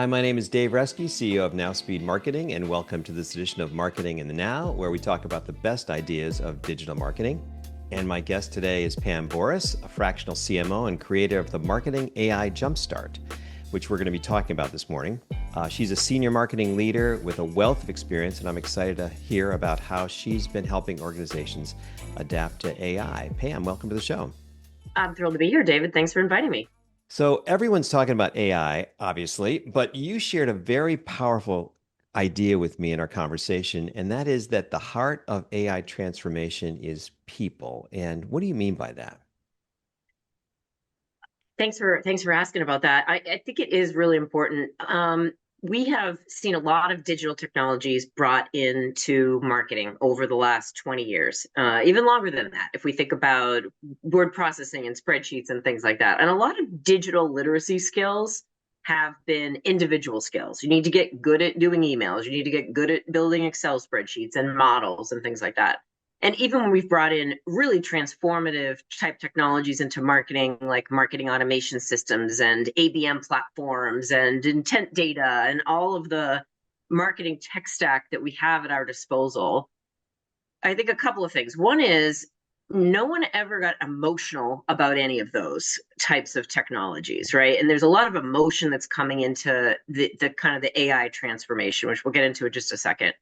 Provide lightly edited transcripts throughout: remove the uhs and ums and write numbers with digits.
Hi, my name is Dave Reske, CEO of Now Speed Marketing, and welcome to this edition of Marketing in the Now, where we talk about the best ideas of digital marketing. And my guest today is Pam Boiros, a fractional CMO and creator of the Marketing AI Jumpstart, which we're going to be talking about this morning. She's a senior marketing leader with a wealth of experience, and I'm excited to hear about how she's been helping organizations adapt to AI. Pam, welcome to the show. I'm thrilled to be here, David. Thanks for inviting me. So everyone's talking about AI, obviously, but you shared a very powerful idea with me in our conversation, and that is that the heart of AI transformation is people. And what do you mean by that? Thanks for asking about that. I think it is really important. We have seen a lot of digital technologies brought into marketing over the last 20 years, even longer than that, if we think about word processing and spreadsheets and things like that. And a lot of digital literacy skills have been individual skills. You need to get good at doing emails. You need to get good at building Excel spreadsheets and models and things like that. And even when we've brought in really transformative type technologies into marketing, like marketing automation systems and ABM platforms and intent data and all of the marketing tech stack that we have at our disposal, I think a couple of things. One is no one ever got emotional about any of those types of technologies, right? And there's a lot of emotion that's coming into the kind of the AI transformation, which we'll get into in just a second.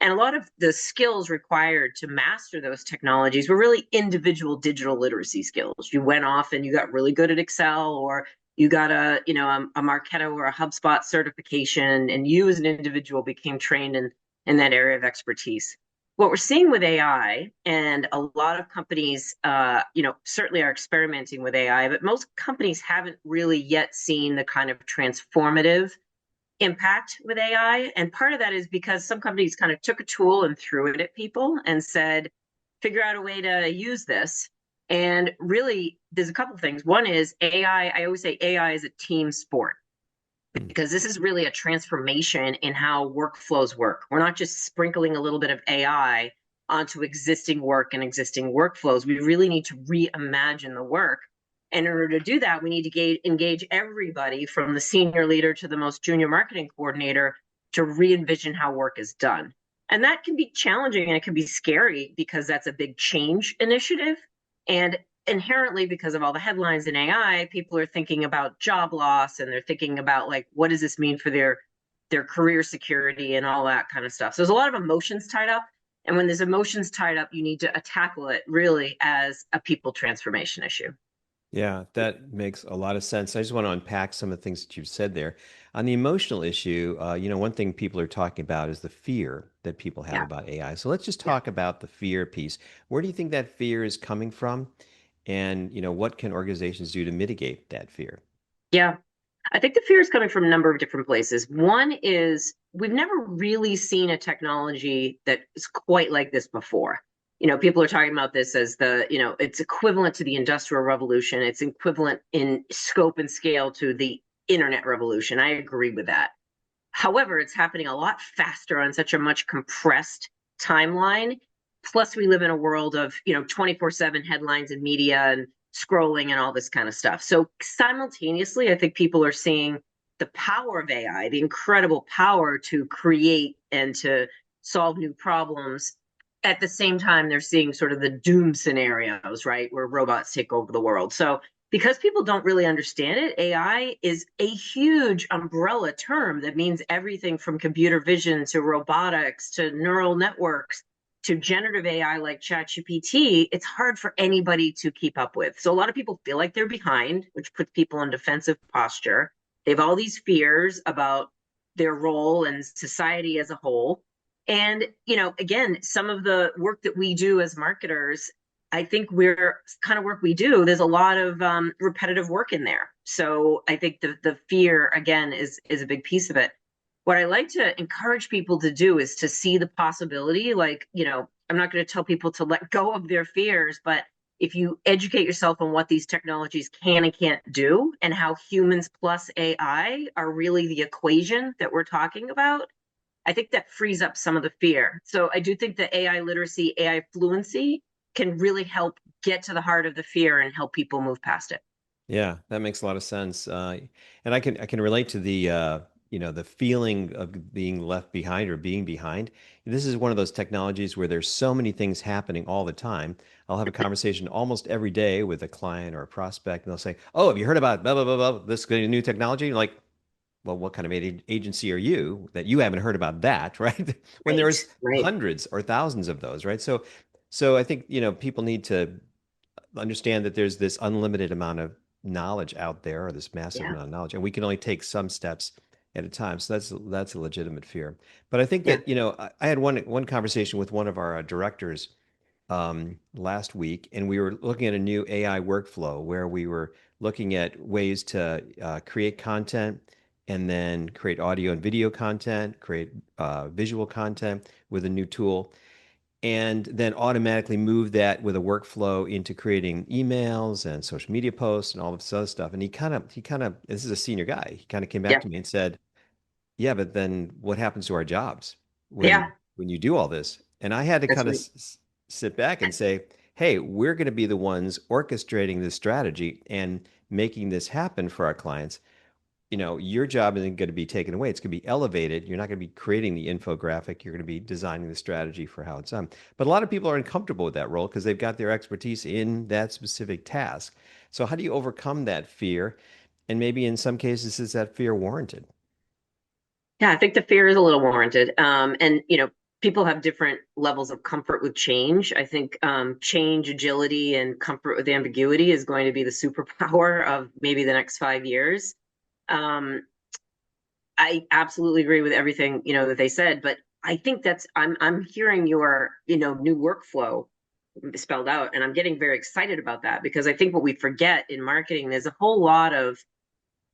And a lot of the skills required to master those technologies were really individual digital literacy skills. You went off and you got really good at Excel, or you got a Marketo or a HubSpot certification, and you as an individual became trained in that area of expertise. What we're seeing with AI, and a lot of companies, certainly are experimenting with AI, but most companies haven't really yet seen the kind of transformative impact with AI. And part of that is because some companies kind of took a tool and threw it at people and said, figure out a way to use this. And really, there's a couple of things. One is AI. I always say AI is a team sport because this is really a transformation in how workflows work. We're not just sprinkling a little bit of AI onto existing work and existing workflows. We really need to reimagine the work. And in order to do that, we need to engage everybody from the senior leader to the most junior marketing coordinator to re-envision how work is done. And that can be challenging and it can be scary because that's a big change initiative. And inherently, because of all the headlines in AI, people are thinking about job loss and they're thinking about, like, what does this mean for their career security and all that kind of stuff. So there's a lot of emotions tied up. And when there's emotions tied up, you need to tackle it really as a people transformation issue. Yeah, that makes a lot of sense. I just want to unpack some of the things that you've said there. On the emotional issue, one thing people are talking about is the fear that people have Yeah. about AI. So let's just Yeah. talk about the fear piece. Where do you think that fear is coming from? And, what can organizations do to mitigate that fear? Yeah. I think the fear is coming from a number of different places. One is we've never really seen a technology that is quite like this before. People are talking about this as it's equivalent to the Industrial Revolution. It's equivalent in scope and scale to the Internet Revolution. I agree with that. However, it's happening a lot faster on such a much compressed timeline. Plus, we live in a world of 24/7 headlines and media and scrolling and all this kind of stuff. So simultaneously, I think people are seeing the power of AI, the incredible power to create and to solve new problems. At the same time, they're seeing sort of the doom scenarios, right, where robots take over the world. So because people don't really understand it, AI is a huge umbrella term that means everything from computer vision to robotics to neural networks to generative AI like ChatGPT. It's hard for anybody to keep up with. So a lot of people feel like they're behind, which puts people in defensive posture. They have all these fears about their role and society as a whole. And, again, some of the work that we do as marketers, I think we're kind of work we do, there's a lot of repetitive work in there. So I think the fear, again, is a big piece of it. What I like to encourage people to do is to see the possibility. Like, I'm not going to tell people to let go of their fears, but if you educate yourself on what these technologies can and can't do and how humans plus AI are really the equation that we're talking about, I think that frees up some of the fear. So I do think that AI literacy, AI fluency can really help get to the heart of the fear and help people move past it. Yeah, that makes a lot of sense. And I can relate to the the feeling of being left behind or being behind. This is one of those technologies where there's so many things happening all the time. I'll have a conversation almost every day with a client or a prospect, and they'll say, "Oh, have you heard about blah blah blah blah this new technology?" And you're like, well, what kind of agency are you that you haven't heard about that, right? When Right, there's right. hundreds or thousands of those, right? So I think, people need to understand that there's this unlimited amount of knowledge out there, or this massive Yeah, amount of knowledge, and we can only take some steps at a time. So that's a legitimate fear. But I think yeah, that, I had one conversation with one of our directors last week, and we were looking at a new AI workflow where we were looking at ways to create content and then create audio and video content, create visual content with a new tool, and then automatically move that with a workflow into creating emails and social media posts and all this other stuff. And he kind of, this is a senior guy. He kind of came back yeah, to me and said, "Yeah, but then what happens to our jobs yeah. when you do all this?" And I had to That's kind of right. sit back and say, "Hey, we're going to be the ones orchestrating this strategy and making this happen for our clients. Your job isn't going to be taken away. It's going to be elevated. You're not going to be creating the infographic. You're going to be designing the strategy for how it's done." But a lot of people are uncomfortable with that role because they've got their expertise in that specific task. So how do you overcome that fear? And maybe in some cases, is that fear warranted? Yeah, I think the fear is a little warranted. And people have different levels of comfort with change. I think change, agility, and comfort with ambiguity is going to be the superpower of maybe the next 5 years. Um, I absolutely agree with everything, that they said, but I think I'm hearing your, new workflow spelled out, and I'm getting very excited about that because I think what we forget in marketing, there's a whole lot of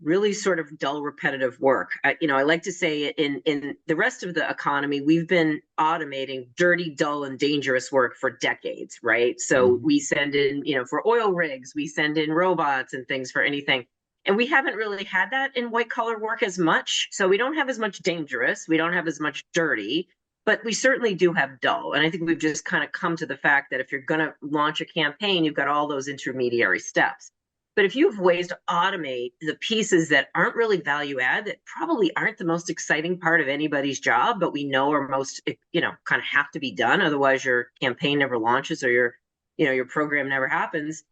really sort of dull, repetitive work. I like to say in the rest of the economy, we've been automating dirty, dull, and dangerous work for decades, right? So Mhm. we send in, for oil rigs, we send in robots and things for anything. And we haven't really had that in white collar work as much. So we don't have as much dangerous, we don't have as much dirty, but we certainly do have dull. And I think we've just kind of come to the fact that if you're going to launch a campaign, you've got all those intermediary steps. But if you have ways to automate the pieces that aren't really value add, that probably aren't the most exciting part of anybody's job, but we know are most, kind of have to be done. Otherwise your campaign never launches or your program never happens.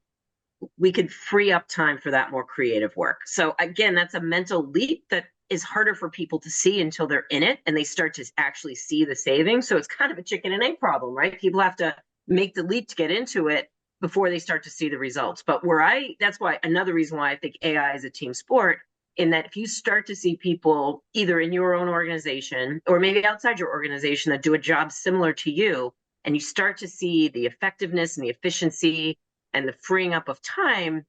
We could free up time for that more creative work. So again, that's a mental leap that is harder for people to see until they're in it and they start to actually see the savings. So it's kind of a chicken and egg problem, right? People have to make the leap to get into it before they start to see the results. But that's why another reason why I think AI is a team sport, in that if you start to see people either in your own organization or maybe outside your organization that do a job similar to you, and you start to see the effectiveness and the efficiency and the freeing up of time,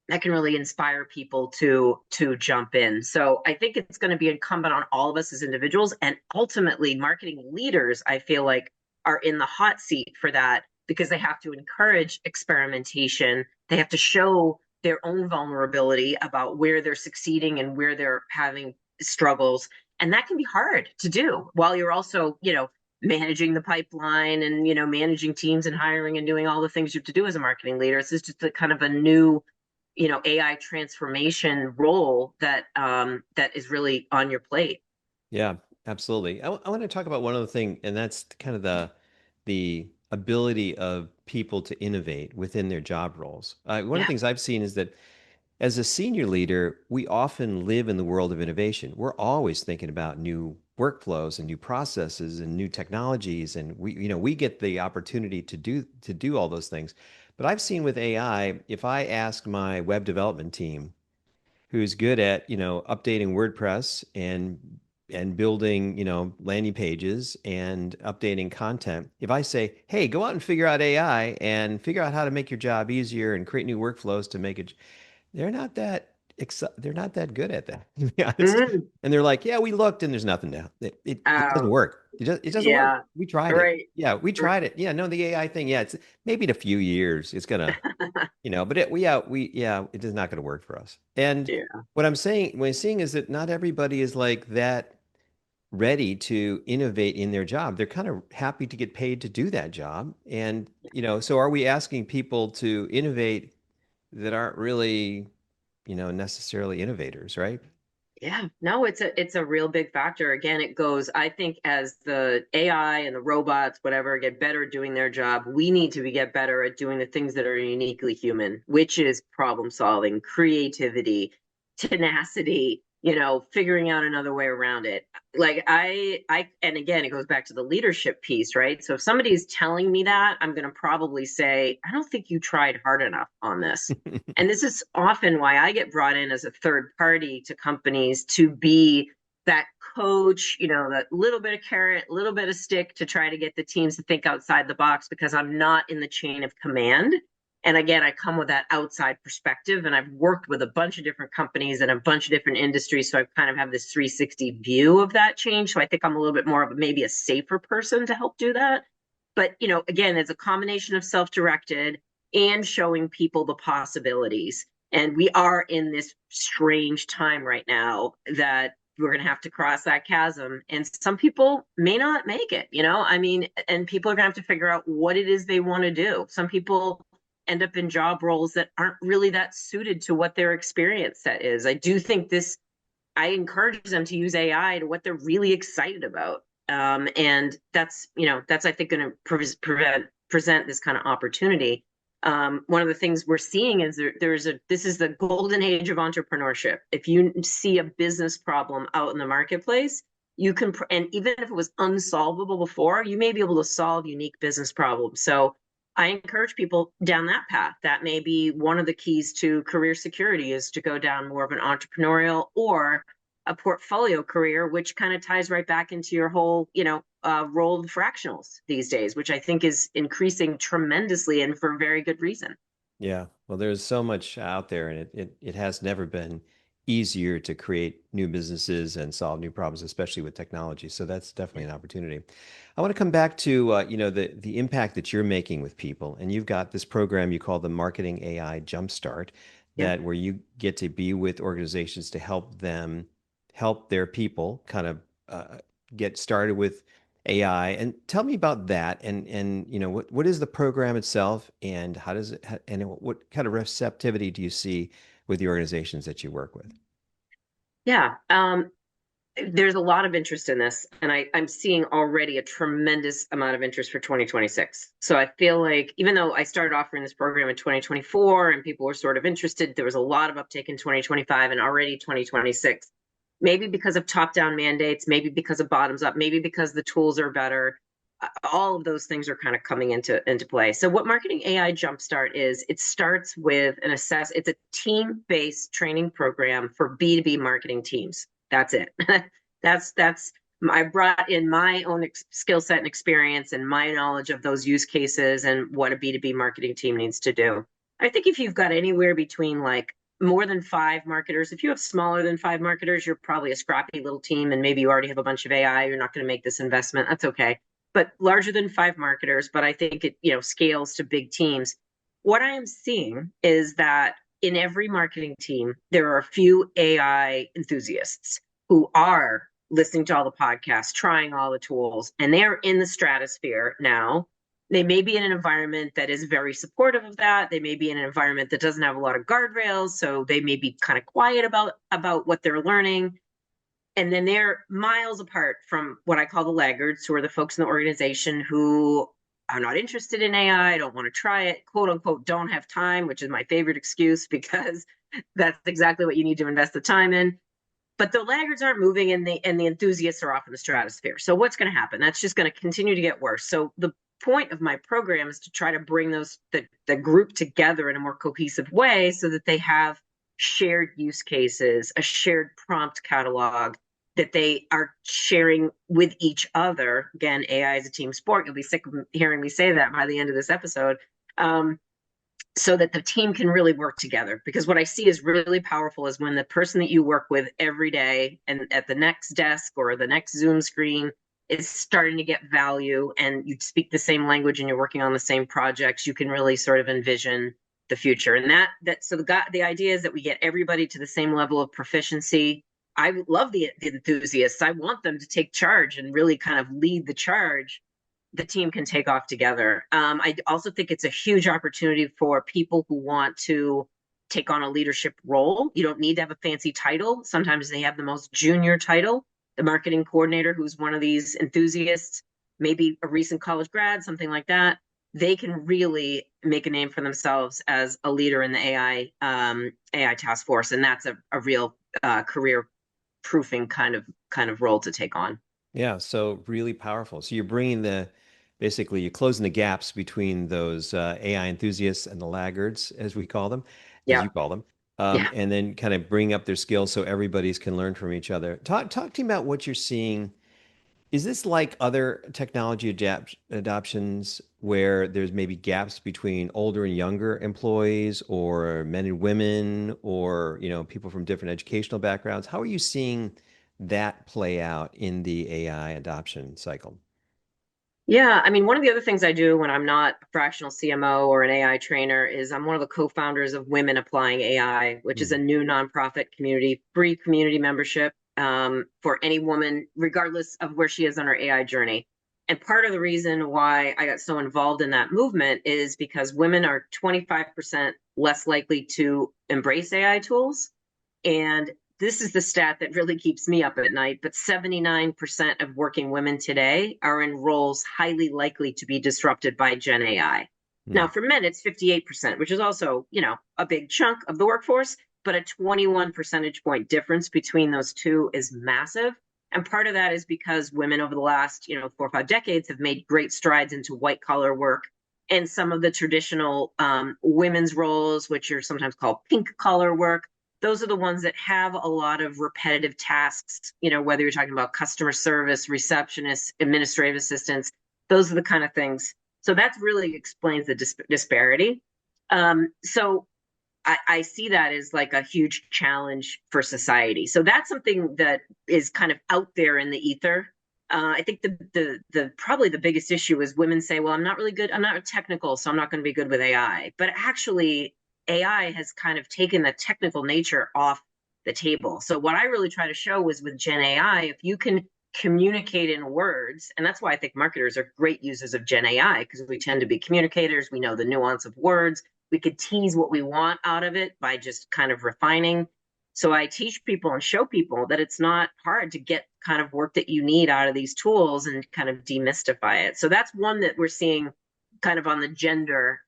that can really inspire people to jump in. So I think it's going to be incumbent on all of us as individuals, and ultimately marketing leaders, I feel like, are in the hot seat for that because they have to encourage experimentation. They have to show their own vulnerability about where they're succeeding and where they're having struggles. And that can be hard to do while you're also, managing the pipeline and, managing teams and hiring and doing all the things you have to do as a marketing leader. It's just a kind of a new, AI transformation role that is really on your plate. Yeah, absolutely. I want to talk about one other thing, and that's kind of the ability of people to innovate within their job roles. One of the Yeah. things I've seen is that as a senior leader, we often live in the world of innovation. We're always thinking about new workflows and new processes and new technologies, and we get the opportunity to do all those things. But I've seen with AI, if I ask my web development team, who's good at, updating WordPress and building, landing pages and updating content. If I say, "Hey, go out and figure out AI and figure out how to make your job easier and create new workflows to make it," they're not that good at that, to be honest. Mm. And they're like, "Yeah, we looked and there's nothing now. It doesn't Oh, work. It doesn't work. yeah. We tried it. Right. Yeah, we tried it. Yeah, no, the AI thing. Yeah, it's maybe in a few years it's gonna, but it is not going to work for us." And Yeah. what I'm seeing is that not everybody is like that ready to innovate in their job. They're kind of happy to get paid to do that job. And, so are we asking people to innovate that aren't really, necessarily innovators, right? Yeah, no, it's a real big factor. Again, it goes, I think as the AI and the robots, whatever, get better at doing their job, we need to get better at doing the things that are uniquely human, which is problem solving, creativity, tenacity, figuring out another way around it. Like and again, it goes back to the leadership piece, right? So if somebody's telling me that, I'm going to probably say, I don't think you tried hard enough on this. And this is often why I get brought in as a third party to companies to be that coach, that little bit of carrot, little bit of stick to try to get the teams to think outside the box because I'm not in the chain of command. And again, I come with that outside perspective, and I've worked with a bunch of different companies and a bunch of different industries. So I kind of have this 360 view of that change. So I think I'm a little bit more of maybe a safer person to help do that. But, again, it's a combination of self directed and showing people the possibilities. And we are in this strange time right now that we're going to have to cross that chasm. And some people may not make it, I mean, and people are going to have to figure out what it is they want to do. Some people end up in job roles that aren't really that suited to what their experience set is. I do think I encourage them to use AI to what they're really excited about. And that's I think going to present this kind of opportunity. One of the things we're seeing is this is the golden age of entrepreneurship. If you see a business problem out in the marketplace, you can, and even if it was unsolvable before, you may be able to solve unique business problems. So I encourage people down that path. That may be one of the keys to career security is to go down more of an entrepreneurial or a portfolio career, which kind of ties right back into your whole, role of fractionals these days, which I think is increasing tremendously and for very good reason. Yeah, well, there's so much out there, and it has never been easier to create new businesses and solve new problems, especially with technology. So that's definitely an opportunity. I want to come back to the impact that you're making with people, and you've got this program you call the Marketing AI Jumpstart, Yeah. that where you get to be with organizations to help them help their people kind of get started with AI. And tell me about that. And what is the program itself, and how does it and what kind of receptivity do you see with the organizations that you work with? Yeah. There's a lot of interest in this, and I'm seeing already a tremendous amount of interest for 2026. So I feel like even though I started offering this program in 2024 and people were sort of interested, there was a lot of uptake in 2025 and already 2026. Maybe because of top-down mandates, maybe because of bottoms up, maybe because the tools are better. All of those things are kind of coming into play. So what Marketing AI Jumpstart is, it starts with it's a team-based training program for B2B marketing teams. That's it. that's I brought in my own skill set and experience and my knowledge of those use cases and what a B2B marketing team needs to do. I think if you've got anywhere between like more than 5 marketers, if you have smaller than 5 marketers, you're probably a scrappy little team and maybe you already have a bunch of AI, you're not going to make this investment. That's okay. But larger than 5 marketers, but I think it, scales to big teams. What I am seeing is that in every marketing team, there are a few AI enthusiasts who are listening to all the podcasts, trying all the tools, and they're in the stratosphere now. They may be in an environment that is very supportive of that. They may be in an environment that doesn't have a lot of guardrails, so they may be kind of quiet about what they're learning. And then they're miles apart from what I call the laggards, who are the folks in the organization who are not interested in AI, don't want to try it, quote unquote, don't have time, which is my favorite excuse because that's exactly what you need to invest the time in. But the laggards aren't moving, and the enthusiasts are off in the stratosphere. So what's going to happen? That's just going to continue to get worse. So the point of my program is to try to bring the group together in a more cohesive way so that they have shared use cases, a shared prompt catalog that they are sharing with each other. Again, AI is a team sport. You'll be sick of hearing me say that by the end of this episode. So that the team can really work together. Because what I see is really powerful is when the person that you work with every day and at the next desk or the next Zoom screen is starting to get value and you speak the same language and you're working on the same projects, you can really sort of envision the future. And so the idea is that we get everybody to the same level of proficiency. I love the enthusiasts. I want them to take charge and really kind of lead the charge. The team can take off together. I also think it's a huge opportunity for people who want to take on a leadership role. You don't need to have a fancy title. Sometimes they have the most junior title, the marketing coordinator, who's one of these enthusiasts, maybe a recent college grad, something like that. They can really make a name for themselves as a leader in the AI task force, and that's a real career proofing kind of role to take on. Yeah, so really powerful. So you're bringing basically you're closing the gaps between those AI enthusiasts and the laggards, as we call them, as Yeah, you call them, yeah. and then kind of bring up their skills so everybody's can learn from each other. Talk to me about what you're seeing. Is this like other technology adoptions where there's maybe gaps between older and younger employees, or men and women, or people from different educational backgrounds? How are you seeing that play out in the AI adoption cycle? Yeah, I mean, one of the other things I do when I'm not a fractional CMO or an AI trainer is I'm one of the co-founders of Women Applying AI, which is a Hmm. new nonprofit community, free community membership for any woman, regardless of where she is on her AI journey. And part of the reason why I got so involved in that movement is because women are 25% less likely to embrace AI tools. And this is the stat that really keeps me up at night, but 79% of working women today are in roles highly likely to be disrupted by Gen AI. Hmm. Now, for men, it's 58%, which is also, a big chunk of the workforce, but a 21 percentage point difference between those two is massive. And part of that is because women over the last, 4 or 5 decades have made great strides into white collar work and some of the traditional women's roles, which are sometimes called pink collar work. Those are the ones that have a lot of repetitive tasks, whether you're talking about customer service, receptionists, administrative assistants, those are the kind of things. So that really explains the disparity. So I see that as like a huge challenge for society. So that's something that is kind of out there in the ether. I think the probably the biggest issue is women say, "Well, I'm not really good. I'm not technical, so I'm not going to be good with AI." But actually, AI has kind of taken the technical nature off the table. So what I really try to show is with Gen AI, if you can communicate in words, and that's why I think marketers are great users of Gen AI because we tend to be communicators. We know the nuance of words. We could tease what we want out of it by just kind of refining. So I teach people and show people that it's not hard to get kind of work that you need out of these tools and kind of demystify it. So that's one that we're seeing kind of on the gender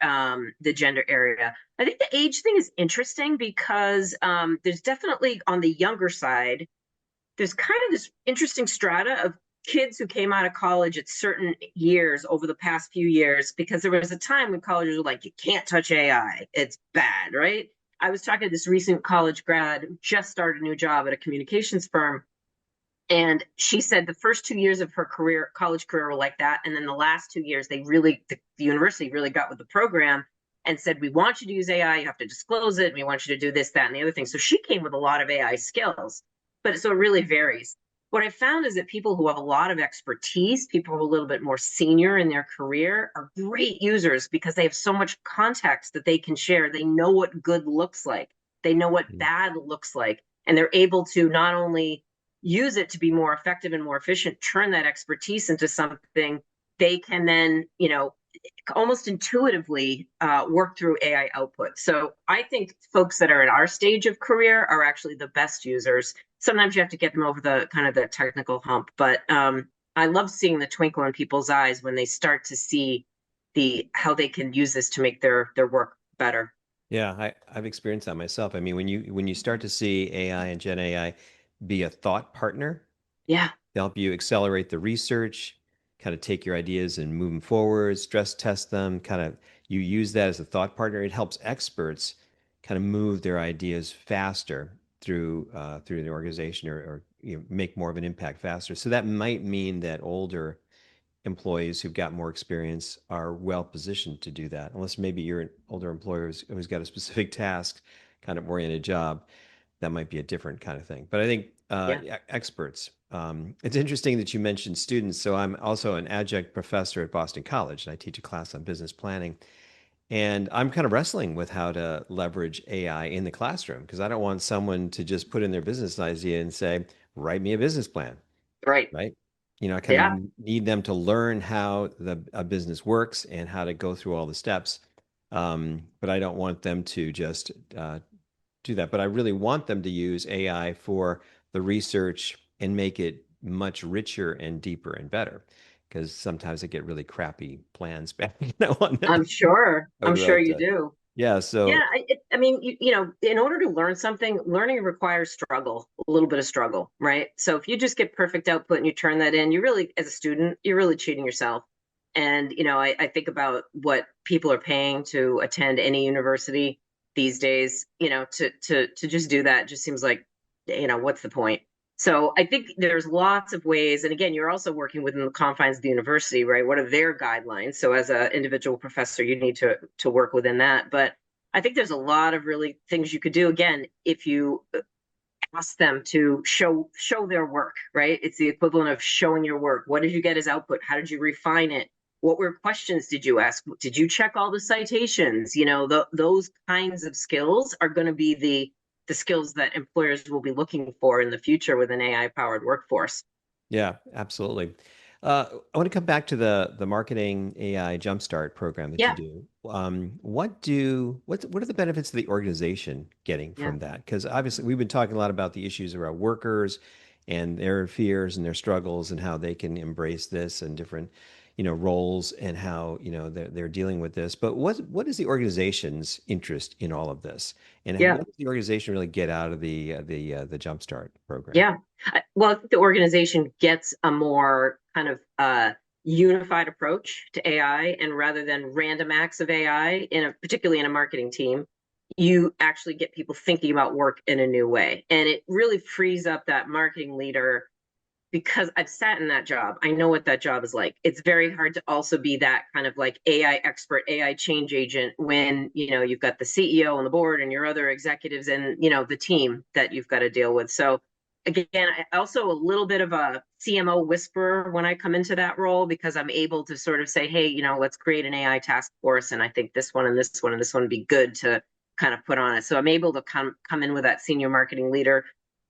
area. I think the age thing is interesting because there's definitely on the younger side, there's kind of this interesting strata of kids who came out of college at certain years over the past few years, because there was a time when colleges were like, you can't touch AI, it's bad, right? I was talking to this recent college grad who just started a new job at a communications firm, and she said the first 2 years of her career, college career, were like that. And then the last 2 years, the university really got with the program and said, we want you to use AI. You have to disclose it. And we want you to do this, that, and the other thing. So she came with a lot of AI skills, but so it really varies. What I found is that people who have a lot of expertise, people who are a little bit more senior in their career, are great users because they have so much context that they can share. They know what good looks like, they know what bad looks like, and they're able to not only use it to be more effective and more efficient, turn that expertise into something they can then, almost intuitively work through AI output. So I think folks that are at our stage of career are actually the best users. Sometimes you have to get them over the kind of the technical hump, but I love seeing the twinkle in people's eyes when they start to see the how they can use this to make their work better. Yeah, I've experienced that myself. I mean, when you start to see AI and Gen AI be a thought partner Yeah, to help you accelerate the research, kind of take your ideas and move them forward, stress test them, kind of you use that as a thought partner. It helps experts kind of move their ideas faster through the organization, or make more of an impact faster. So that might mean that older employees who've got more experience are well positioned to do that, unless maybe you're an older employer who's got a specific task kind of oriented job. That might be a different kind of thing. But I think yeah, experts. It's interesting that you mentioned students. So I'm also an adjunct professor at Boston College, and I teach a class on business planning. And I'm kind of wrestling with how to leverage AI in the classroom because I don't want someone to just put in their business idea and say, write me a business plan, right. right? I kind Yeah, of need them to learn how a business works and how to go through all the steps. But I don't want them to just do that, but I really want them to use AI for the research and make it much richer and deeper and better. Because sometimes I get really crappy plans back, on I'm sure. I'm sure about you do. yeah. So Yeah, I mean, in order to learn something, learning requires struggle, a little bit of struggle, right? So if you just get perfect output and you turn that in, you really, as a student, you're really cheating yourself. And, I think about what people are paying to attend any university these days, to just do that just seems like, what's the point? So I think there's lots of ways. And again, you're also working within the confines of the university, right? What are their guidelines? So as an individual professor, you need to work within that. But I think there's a lot of really things you could do. Again, if you ask them to show their work, right? It's the equivalent of showing your work. What did you get as output? How did you refine it? What were questions did you ask? Did you check all the citations? Those kinds of skills are going to be the skills that employers will be looking for in the future with an AI powered workforce. yeah, absolutely. I want to come back to the Marketing AI Jumpstart program that you Yeah, do. What are the benefits of the organization getting yeah, from that? Because obviously we've been talking a lot about the issues around workers and their fears and their struggles and how they can embrace this and different, roles and how, they're dealing with this. But what is the organization's interest in all of this? And yeah. what does the organization really get out of the Jumpstart program? Yeah. Well, I think the organization gets a more kind of unified approach to AI, and rather than random acts of AI particularly in a marketing team, you actually get people thinking about work in a new way. And it really frees up that marketing leader because I've sat in that job. I know what that job is like. It's very hard to also be that kind of like AI expert, AI change agent when, you've got the CEO on the board and your other executives and, the team that you've got to deal with. So again, I also a little bit of a CMO whisperer when I come into that role because I'm able to sort of say, hey, let's create an AI task force. And I think this one and this one and this one would be good to kind of put on it. So I'm able to come in with that senior marketing leader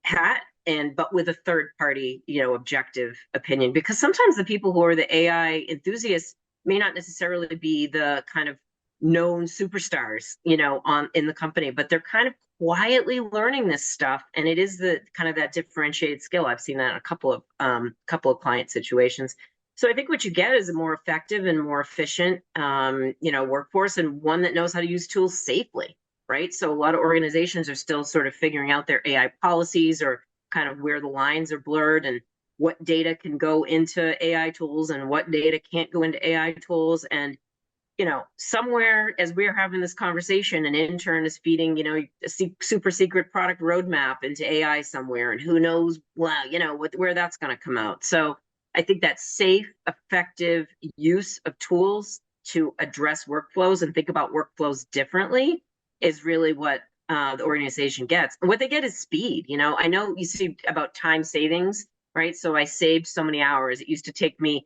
hat and but with a third party objective opinion, because sometimes the people who are the AI enthusiasts may not necessarily be the kind of known superstars on in the company, but they're kind of quietly learning this stuff, and it is the kind of that differentiated skill. I've seen that in a couple of client situations. So I think what you get is a more effective and more efficient workforce, and one that knows how to use tools safely, right? So a lot of organizations are still sort of figuring out their AI policies or kind of where the lines are blurred and what data can go into AI tools and what data can't go into AI tools. And, somewhere as we're having this conversation, an intern is feeding, a super secret product roadmap into AI somewhere. And who knows, well, where that's going to come out. So I think that safe, effective use of tools to address workflows and think about workflows differently is really what the organization gets. And what they get is speed. I know you see about time savings, right? So I saved so many hours. It used to take me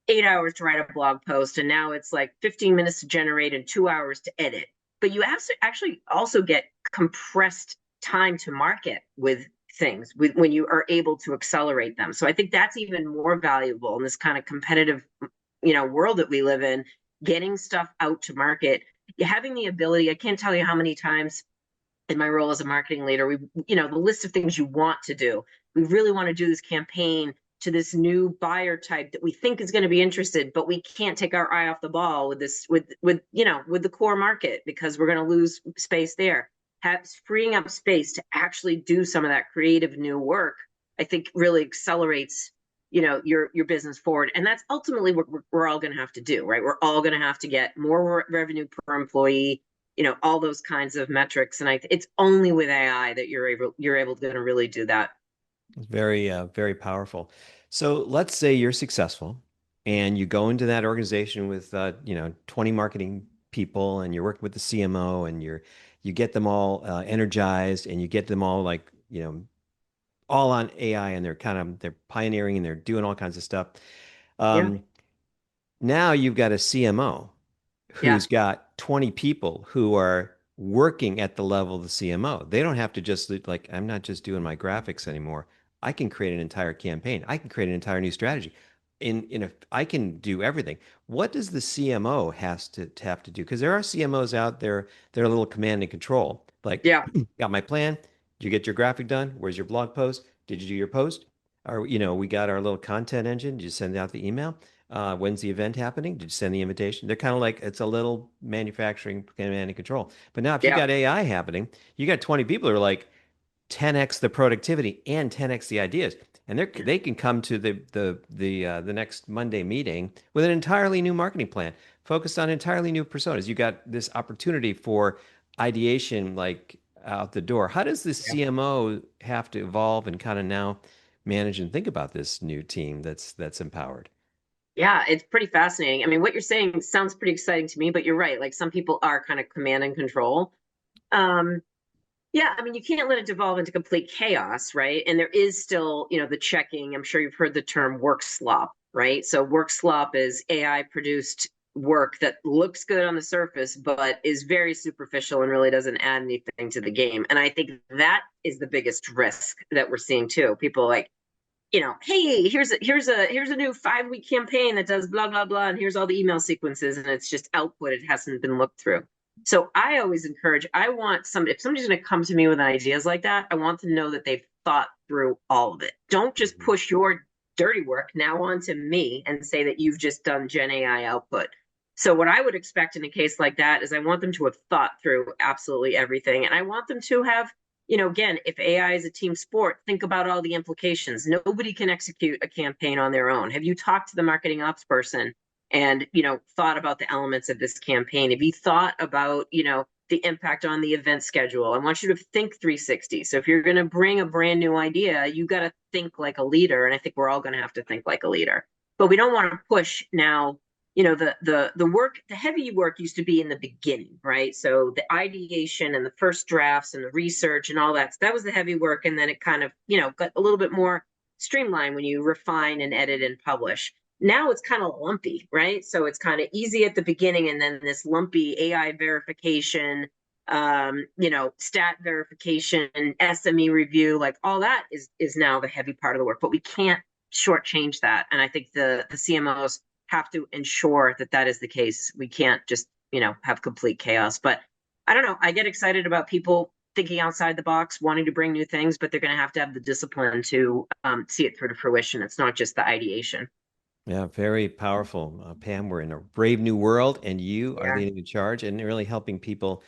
8 hours to write a blog post, and now it's like 15 minutes to generate and 2 hours to edit. But you have to actually also get compressed time to market with things when you are able to accelerate them. So I think that's even more valuable in this kind of competitive, world that we live in, getting stuff out to market. Having the ability, I can't tell you how many times in my role as a marketing leader, the list of things you want to do. We really want to do this campaign to this new buyer type that we think is going to be interested, but we can't take our eye off the ball with this, with the core market because we're going to lose space there. Freeing up space to actually do some of that creative new work, I think really accelerates, your business forward. And that's ultimately what we're all going to have to do, right? We're all going to have to get more revenue per employee, all those kinds of metrics. And it's only with AI that you're able to really do that. It's very powerful. So let's say you're successful and you go into that organization with 20 marketing people and you're working with the CMO and you get them all energized and you get them all like, all on AI and they're pioneering and they're doing all kinds of stuff. Yeah, Um, Now you've got a CMO yeah, who's got 20 people who are working at the level of the CMO. They don't have to just like, I'm not just doing my graphics anymore. I can create an entire campaign. I can create an entire new strategy. I can do everything. What does the CMO has to have to do? Because there are CMOs out there that are a little command and control, Like, Yeah. got my plan. Did you get your graphic done? Where's your blog post? Did you do your post? Or, we got our little content engine. Did you send out the email? When's the event happening? Did you send the invitation? They're kind of like it's a little manufacturing command and control. But now, if you Yeah. got AI happening, you got 20 people who are like 10x the productivity and 10x the ideas, and they can come to the next Monday meeting with an entirely new marketing plan focused on entirely new personas. You got this opportunity for ideation like out the door. How does the Yeah. CMO have to evolve and kind of now manage and think about this new team that's empowered? Yeah, it's pretty fascinating. I mean, what you're saying sounds pretty exciting to me, but you're right. Like some people are kind of command and control. Um, Yeah, I mean, you can't let it devolve into complete chaos, right? And there is still, the checking. I'm sure you've heard the term work slop, right? So work slop is AI produced work that looks good on the surface, but is very superficial and really doesn't add anything to the game. And I think that is the biggest risk that we're seeing too. People like, hey, here's a new 5 week campaign that does blah blah blah, and here's all the email sequences, and it's just output. It hasn't been looked through. So I always encourage. I want some. If somebody's going to come to me with ideas like that, I want to know that they've thought through all of it. Don't just Mhm. push your dirty work now onto me and say that you've just done Gen AI output. So what I would expect in a case like that is I want them to have thought through absolutely everything, and I want them to have again, if AI is a team sport, think about all the implications. Nobody can execute a campaign on their own. Have you talked to the marketing ops person and, thought about the elements of this campaign? Have you thought about, the impact on the event schedule? I want you to think 360. So if you're going to bring a brand new idea, you got to think like a leader. And I think we're all going to have to think like a leader. But we don't want to push now the work, the heavy work used to be in the beginning, right? So the ideation and the first drafts and the research and all that was the heavy work, and then it kind of got a little bit more streamlined when you refine and edit and publish. Now it's kind of lumpy, right? So it's kind of easy at the beginning, and then this lumpy AI verification, stat verification, SME review, like all that is now the heavy part of the work. But we can't shortchange that, and I think the CMOs have to ensure that that is the case. We can't just, have complete chaos. But I don't know. I get excited about people thinking outside the box, wanting to bring new things, but they're going to have the discipline to see it through to fruition. It's not just the ideation. Yeah, very powerful. Pam, we're in a brave new world, and you are Yeah. leading the charge and really helping people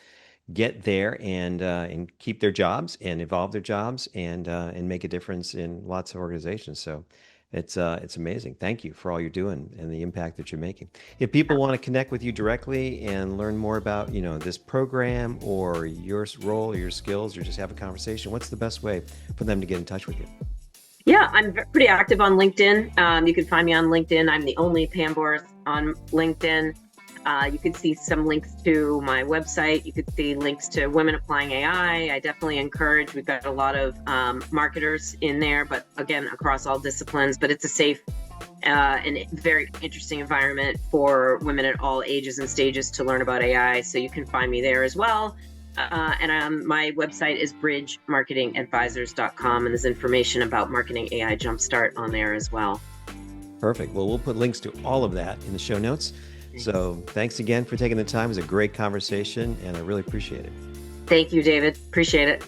get there and keep their jobs and evolve their jobs and make a difference in lots of organizations. So it's amazing. Thank you for all you're doing and the impact that you're making. If people want to connect with you directly and learn more about this program or your role or your skills or just have a conversation, what's the best way for them to get in touch with you? Yeah, I'm pretty active on LinkedIn. You can find me on LinkedIn. I'm the only Pam Boiros on LinkedIn. You could see some links to my website. You could see links to Women Applying AI. I definitely encourage. We've got a lot of marketers in there, but again, across all disciplines. But it's a safe and very interesting environment for women at all ages and stages to learn about AI. So you can find me there as well. And my website is bridgemarketingadvisors.com, and there's information about Marketing AI Jumpstart on there as well. Perfect. Well, we'll put links to all of that in the show notes. So thanks again for taking the time. It was a great conversation, and I really appreciate it. Thank you, David. Appreciate it.